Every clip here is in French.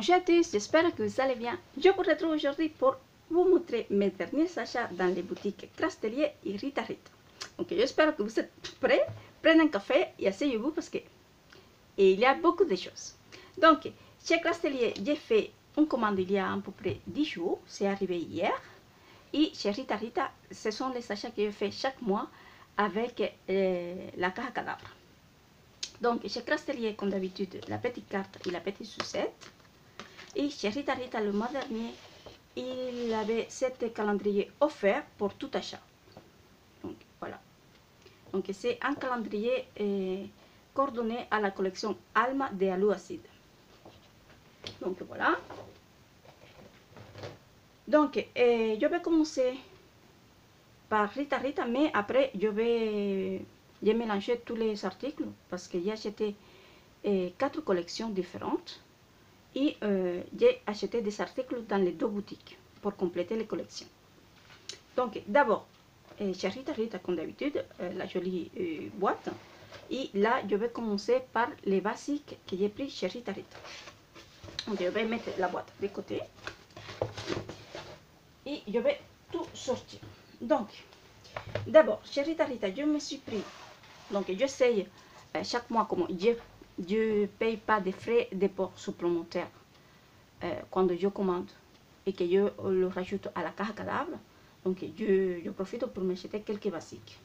Bonjour à tous, j'espère que vous allez bien. Je vous retrouve aujourd'hui pour vous montrer mes derniers achats dans les boutiques Crastelier et Rita Rita. Donc j'espère que vous êtes prêts. Prenez un café et asseyez-vous parce que il y a beaucoup de choses. Donc chez Crastelier, j'ai fait une commande il y a à peu près 10 jours, c'est arrivé hier. Et chez Rita Rita, ce sont les achats que je fais chaque mois avec la caja cadavre. Donc chez Crastelier, comme d'habitude, la petite carte et la petite sucette. Et chez Rita Rita, le mois dernier, il avait cet calendrier offert pour tout achat. Donc voilà. Donc c'est un calendrier coordonné à la collection Alma de Alu Acide. Donc voilà. Donc je vais commencer par Rita Rita, mais après j'ai mélangé tous les articles parce que j'ai acheté 4 collections différentes. Et j'ai acheté des articles dans les deux boutiques pour compléter les collections. Donc d'abord, chez Rita Rita comme d'habitude, la jolie boîte. Et là, je vais commencer par les basiques que j'ai pris chez Rita Rita. Donc je vais mettre la boîte de côté. Et je vais tout sortir. Donc, d'abord, chez Rita Rita, je me suis pris. Donc j'essaye chaque mois, comme je ne paye pas de frais de port supplémentaires. Quand je commande et que je le rajoute à la caja cadavre, donc je profite pour m'acheter quelques basiques.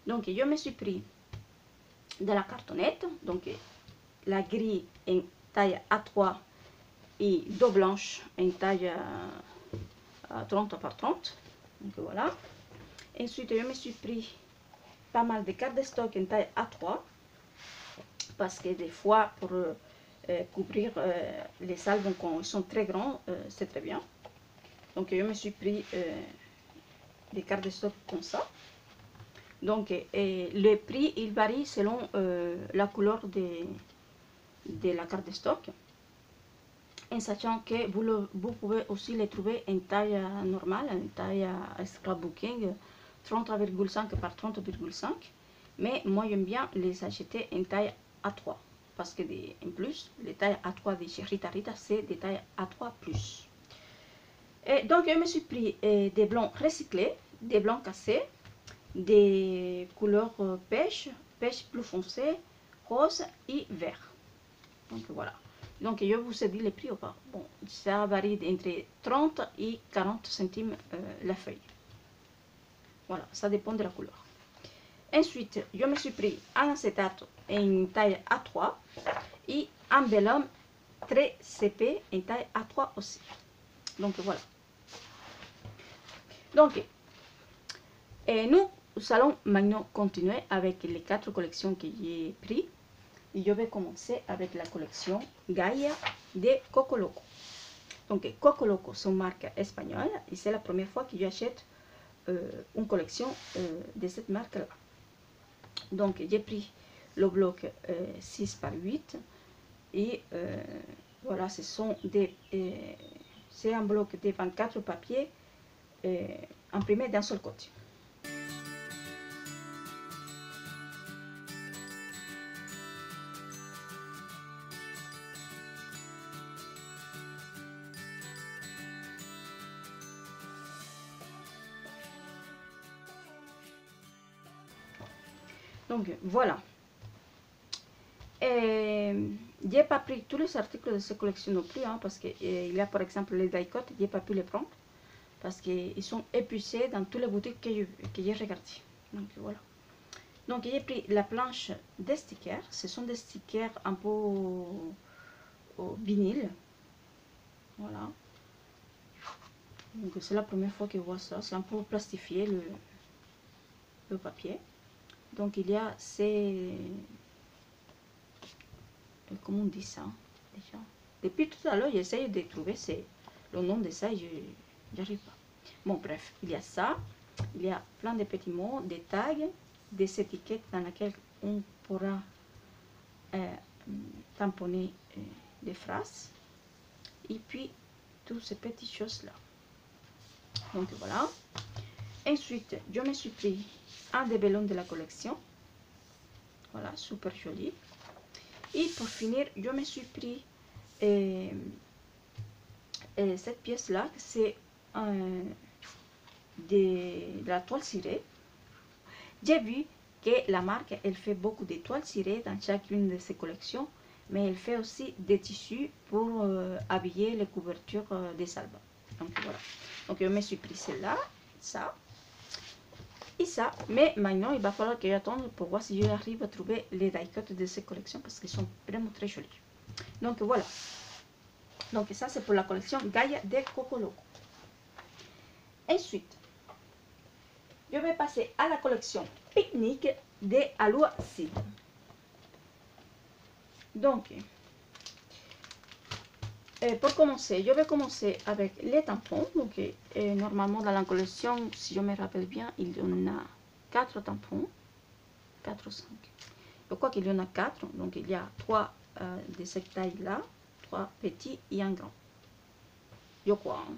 Donc je me suis pris de la cartonnette, donc la grille en taille A3 et deux blanches en taille 30 par 30. Donc voilà. Ensuite je me suis pris pas mal de cartes de stock en taille A3 parce que des fois pour couvrir les albums quand ils sont très grands, c'est très bien. Donc je me suis pris des cartes de stock comme ça. Donc le prix il varie selon la couleur de la carte de stock. En sachant que vous pouvez aussi les trouver en taille normale, en taille scrapbooking 30,5 par 30,5. Mais moi j'aime bien les acheter en taille A3. Parce que en plus, les tailles A3 de chez Rita Rita, c'est des tailles A3+. Et donc, je me suis pris des blancs recyclés, des blancs cassés, des couleurs pêche plus foncé, rose et vert. Donc, voilà. Donc, je vous ai dit les prix ou pas. Bon, ça varie entre 30 et 40 centimes la feuille. Voilà, ça dépend de la couleur. Ensuite, je me suis pris un acétate en taille A3 et un vélum très épais en taille A3 aussi. Donc voilà. Donc, nous allons maintenant continuer avec les 4 collections que j'ai prises. Et je vais commencer avec la collection Gaia de Coco Loco. Donc Coco Loco, c'est une marque espagnole et c'est la première fois que j'achète une collection de cette marque-là. Donc j'ai pris le bloc 6 par 8 et voilà, c'est un bloc de 24 papiers imprimés d'un seul côté. Donc voilà. J'ai pas pris tous les articles de cette collection non plus, hein, parce qu'il y a par exemple les die-cut, j'ai pas pu les prendre parce qu'ils sont épuisés dans toutes les boutiques que j'ai regardées. Donc voilà. Donc j'ai pris la planche des stickers. Ce sont des stickers un peu au vinyle. Voilà. Donc c'est la première fois que je vois ça. C'est un peu plastifié le papier. Donc il y a ces... Comment on dit ça déjà? Depuis tout à l'heure, j'essaye de trouver le nom de ça et je n'arrive pas. Bon, bref, il y a ça. Il y a plein de petits mots, des tags, des étiquettes dans lesquelles on pourra tamponner des phrases. Et puis, toutes ces petites choses-là. Donc voilà. Ensuite, je me suis pris un des ballons de la collection. Voilà, super joli. Et pour finir, je me suis pris cette pièce-là, c'est de la toile cirée. J'ai vu que la marque, elle fait beaucoup de toiles cirées dans chacune de ses collections, mais elle fait aussi des tissus pour habiller les couvertures des albums. Donc voilà. Donc je me suis pris celle-là, ça et ça. Mais maintenant, il va falloir que j'attende pour voir si j'arrive à trouver les die-cuts de ces collections parce qu'ils sont vraiment très jolis. Donc voilà. Donc ça, c'est pour la collection Gaia de Coco Loco. Ensuite, je vais passer à la collection Picnic de Alua Seed. Donc, pour commencer, je vais commencer avec les tampons. Donc, normalement, dans la collection, si je me rappelle bien, il y en a 4 tampons. 4 ou 5. Je crois qu'il y en a 4. Donc, il y a 3 de cette taille-là, 3 petits et un grand. Je crois. Hein.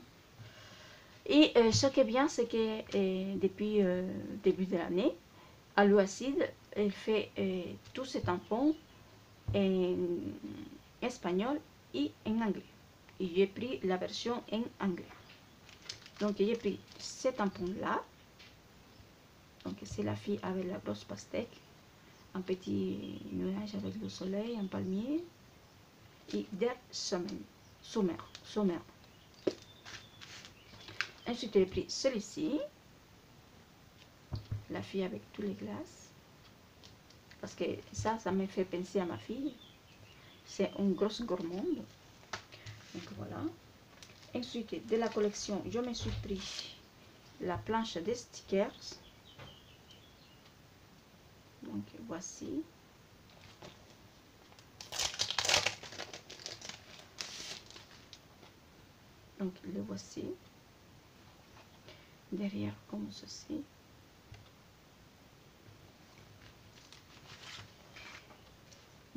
Et ce qui est bien, c'est que depuis le début de l'année, Alua Seed, elle fait tous ces tampons en espagnol et en anglais. Et j'ai pris la version en anglais. Donc j'ai pris ces tampons-là. Donc c'est la fille avec la grosse pastèque, un petit nuage avec le soleil, un palmier et der Sommer. Ensuite j'ai pris celui-ci, la fille avec tous les glaces, parce que ça me fait penser à ma fille. C'est une grosse gourmande. Donc voilà. Ensuite, de la collection, je me suis pris la planche des stickers. Donc voici. Donc le voici. Derrière comme ceci.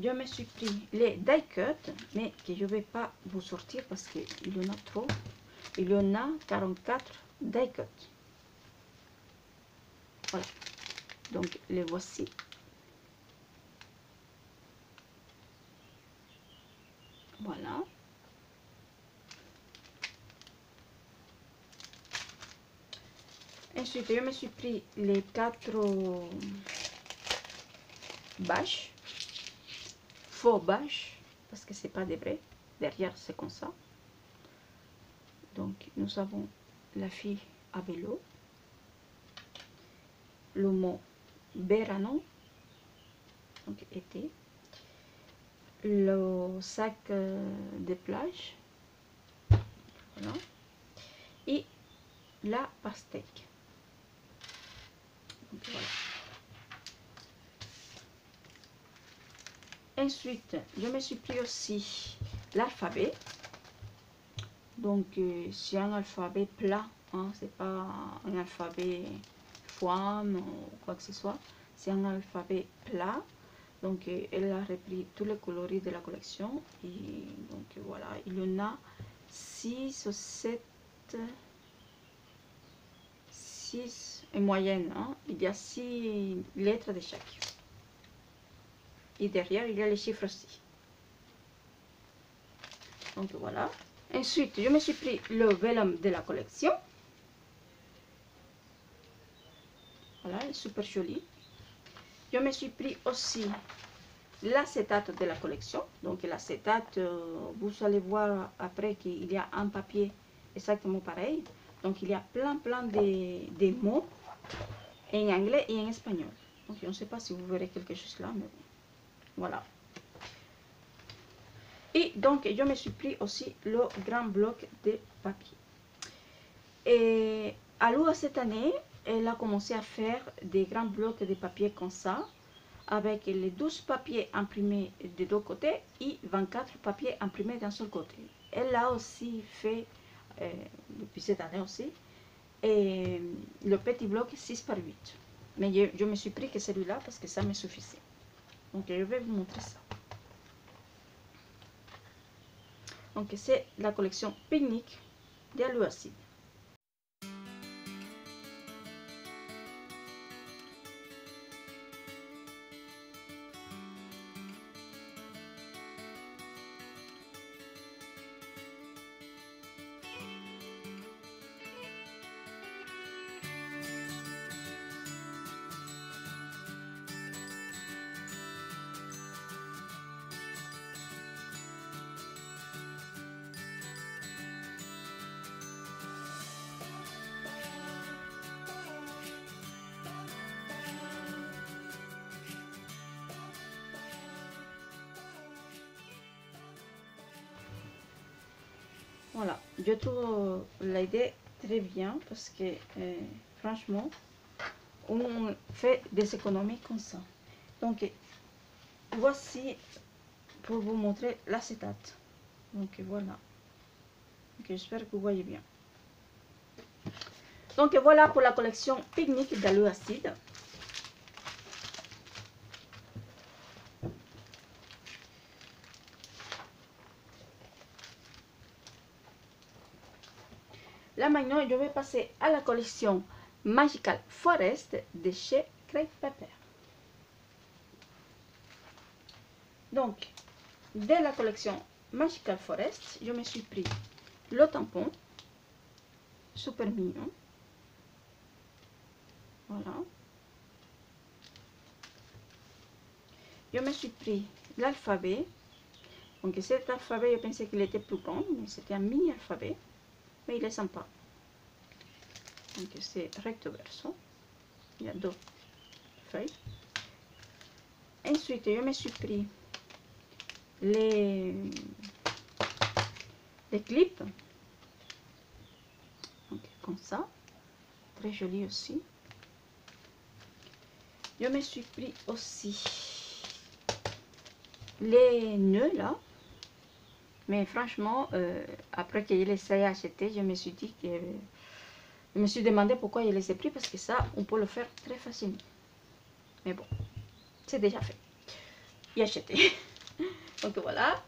Je me suis pris les die cut, mais que je ne vais pas vous sortir parce qu'il y en a trop. Il y en a 44 die cut. Voilà. Donc les voici. Voilà. Ensuite, je me suis pris les 4 bâches. Faux bâches, parce que c'est pas des vrais. Derrière, c'est comme ça. Donc, nous avons la fille à vélo. Le mot verano, donc été. Le sac de plage. Voilà. Et la pastèque. Donc, voilà. Ensuite, je me suis pris aussi l'alphabet. Donc, c'est un alphabet plat. Hein, c'est pas un alphabet foine ou quoi que ce soit. C'est un alphabet plat. Donc, elle a repris tous les coloris de la collection. Et donc, voilà. Il y en a 6 ou 7. 6 en moyenne. Hein, il y a 6 lettres de chaque. Et derrière, il y a les chiffres aussi. Donc voilà. Ensuite, je me suis pris le vellum de la collection. Voilà, il est super joli. Je me suis pris aussi l'acétate de la collection. Donc l'acétate, vous allez voir après qu'il y a un papier exactement pareil. Donc il y a plein de mots en anglais et en espagnol. Donc je ne sais pas si vous verrez quelque chose là, mais bon. Voilà. Et donc, je me suis pris aussi le grand bloc de papier. Et Alua, cette année, elle a commencé à faire des grands blocs de papier comme ça, avec les 12 papiers imprimés des deux côtés et 24 papiers imprimés d'un seul côté. Elle a aussi fait, depuis cette année aussi, le petit bloc 6 par 8. Mais je me suis pris que celui-là parce que ça me suffisait. Donc, je vais vous montrer ça. Donc c'est la collection Picnic de Alua Seed. Voilà, je trouve l'idée très bien parce que franchement, on fait des économies comme ça. Donc, voici pour vous montrer l'acétate. Donc, voilà. J'espère que vous voyez bien. Donc, voilà pour la collection Pique-Nique d'aloe acide. Là maintenant, je vais passer à la collection Magical Forest de chez Craig Pepper. Donc, de la collection Magical Forest, je me suis pris le tampon, super mignon. Voilà. Je me suis pris l'alphabet. Donc cet alphabet, je pensais qu'il était plus grand, mais c'était un mini alphabet. Mais il est sympa. Donc c'est recto verso. Il y a deux feuilles. Ensuite, je me suis pris les clips. Donc comme ça. Très joli aussi. Je me suis pris aussi les nœuds là. Mais franchement, après que je les ai achetés, je me suis dit que... Je me suis demandé pourquoi je les ai pris, parce que ça, on peut le faire très facilement. Mais bon, c'est déjà fait. Et acheté. Donc voilà.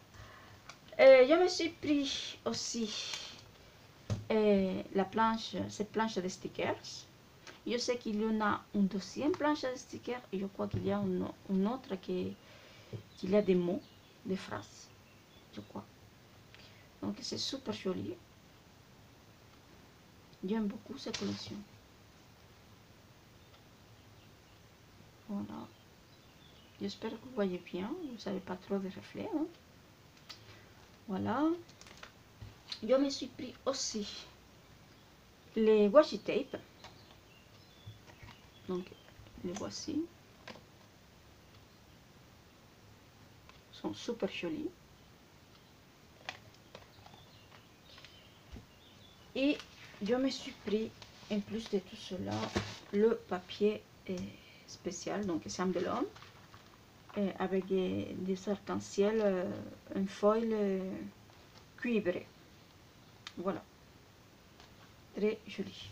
Je me suis pris aussi la planche, cette planche de stickers. Je sais qu'il y en a une deuxième planche de stickers et je crois qu'il y a une autre qui a des mots, des phrases, je crois. Donc c'est super joli. J'aime beaucoup cette collection. Voilà. J'espère que vous voyez bien. Vous n'avez pas trop de reflets. Hein? Voilà. Je me suis pris aussi les washi tape. Donc les voici. Ils sont super jolis. Et je me suis pris, en plus de tout cela, le papier spécial, donc c'est un bellum, avec des arcs-en-ciel, un foil cuivré. Voilà. Très joli.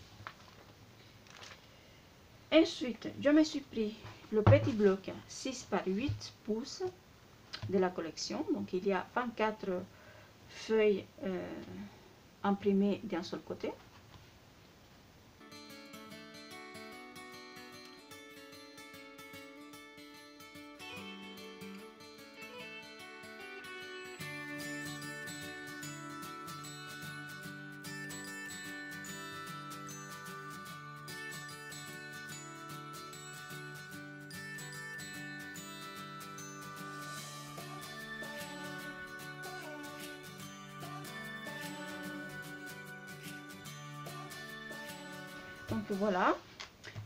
Ensuite, je me suis pris le petit bloc 6 par 8 pouces de la collection. Donc, il y a 24 feuilles imprimées d'un seul côté. Donc voilà.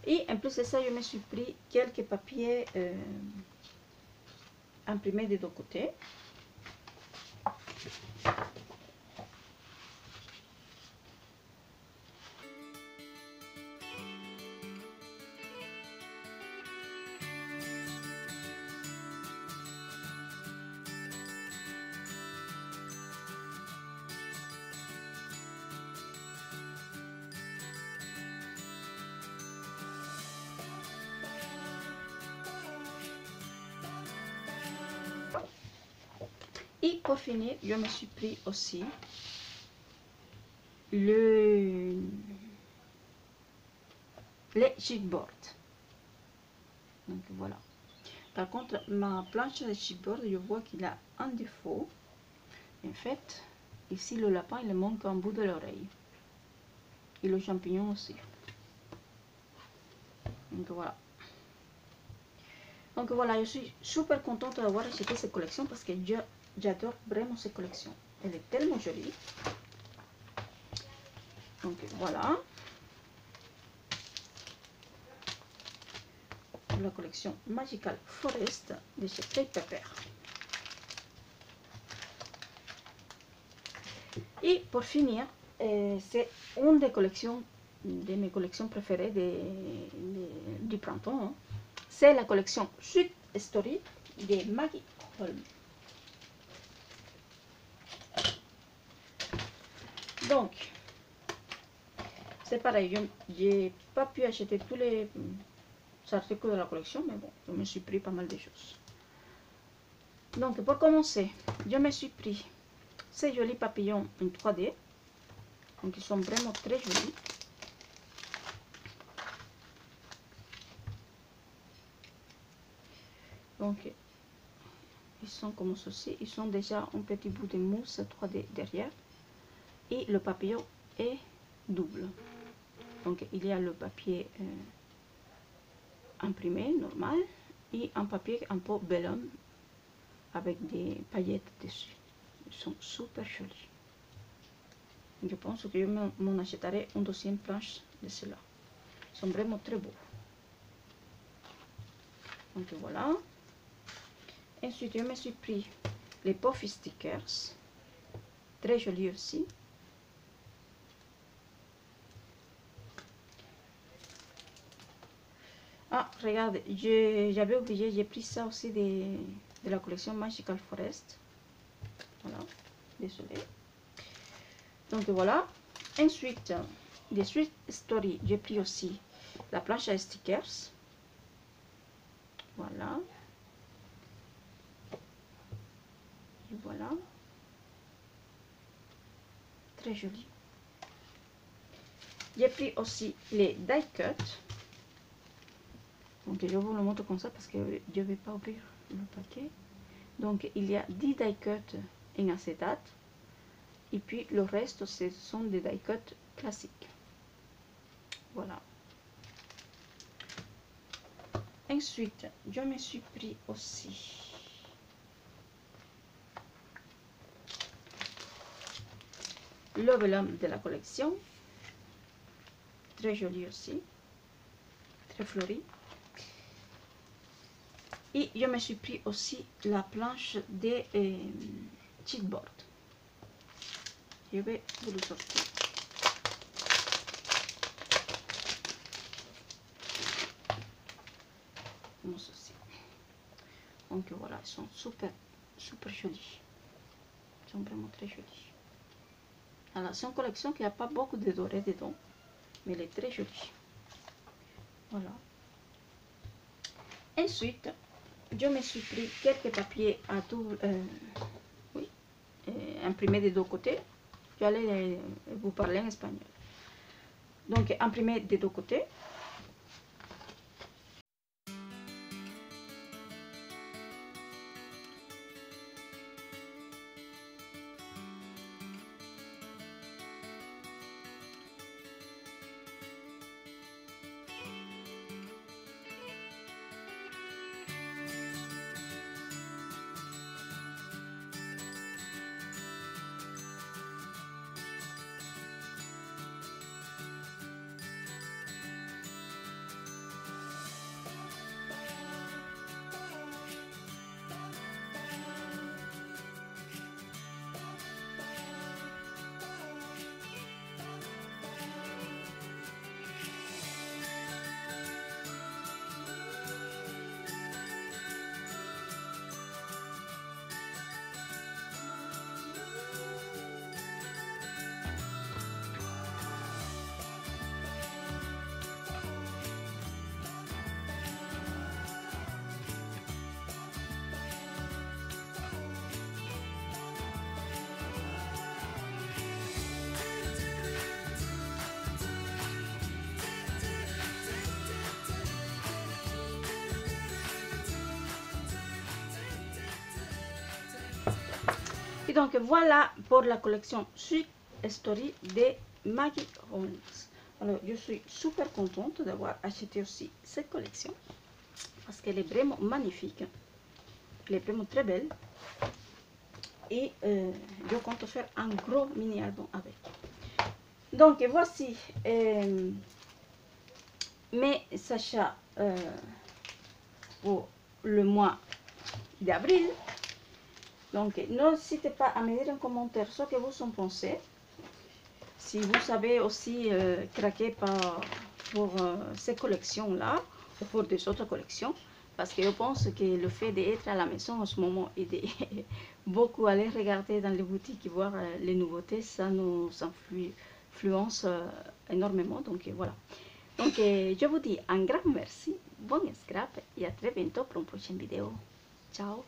Et en plus de ça, je me suis pris quelques papiers imprimés des deux côtés. Et pour finir, je me suis pris aussi les chipboards. Donc voilà. Par contre, ma planche de chipboard, je vois qu'il a un défaut. En fait, ici le lapin, il manque un bout de l'oreille. Et le champignon aussi. Donc voilà. Donc voilà, je suis super contente d'avoir acheté cette collection parce que j'adore vraiment cette collection. Elle est tellement jolie. Donc voilà. La collection Magical Forest de chez Craig Pepper. Et pour finir, c'est une des collections, de mes collections préférées du printemps. Hein. C'est la collection Sweet Story de Maggie Holm. Donc, c'est pareil, je n'ai pas pu acheter tous les articles de la collection, mais bon, je me suis pris pas mal de choses. Donc, pour commencer, je me suis pris ces jolis papillons en 3D. Donc, ils sont vraiment très jolis. Donc, ils sont comme ceci. Ils sont déjà un petit bout de mousse 3D derrière. Et le papillon est double. Donc, il y a le papier imprimé normal et un papier un peu vellum avec des paillettes dessus. Ils sont super jolis. Je pense que je m'en achèterai une deuxième planche de cela. Ils sont vraiment très beaux. Donc voilà. Ensuite, je me suis pris les Puffy Stickers. Très jolis aussi. Ah, regarde, j'avais oublié, j'ai pris ça aussi de la collection Magical Forest. Voilà, désolé. Donc voilà. Ensuite, des Sweet Story, j'ai pris aussi la planche à stickers. Voilà. Et voilà. Très joli. J'ai pris aussi les die cut. Donc je vous le montre comme ça parce que je ne vais pas ouvrir le paquet. Donc il y a 10 die cut en acétate. Et puis le reste, ce sont des die cut classiques. Voilà. Ensuite, je me suis pris aussi le vellum de la collection. Très joli aussi. Très fleuri. Et je me suis pris aussi la planche des cheatboard. Je vais vous le sortir. Comme ceci. Donc voilà, ils sont super jolis. Ils sont vraiment très jolis. Alors, c'est une collection qui n'a pas beaucoup de doré dedans, mais elle est très jolie. Voilà. Ensuite, je me suis pris quelques papiers à double, imprimés des deux côtés. J'allais vous parler en espagnol. Donc, imprimés des deux côtés. Et donc voilà pour la collection Sweet Story de Maggie Holmes. Alors je suis super contente d'avoir acheté aussi cette collection parce qu'elle est vraiment magnifique. Elle est vraiment très belle. Et je compte faire un gros mini album avec. Donc voici mes achats pour le mois d'avril. Donc, n'hésitez pas à me dire en commentaire ce que vous en pensez. Si vous avez aussi craqué pour ces collections-là, ou pour des autres collections, parce que je pense que le fait d'être à la maison en ce moment et de beaucoup aller regarder dans les boutiques et voir les nouveautés, ça nous influence énormément. Donc voilà. Donc je vous dis un grand merci, bon scrap et à très bientôt pour une prochaine vidéo. Ciao!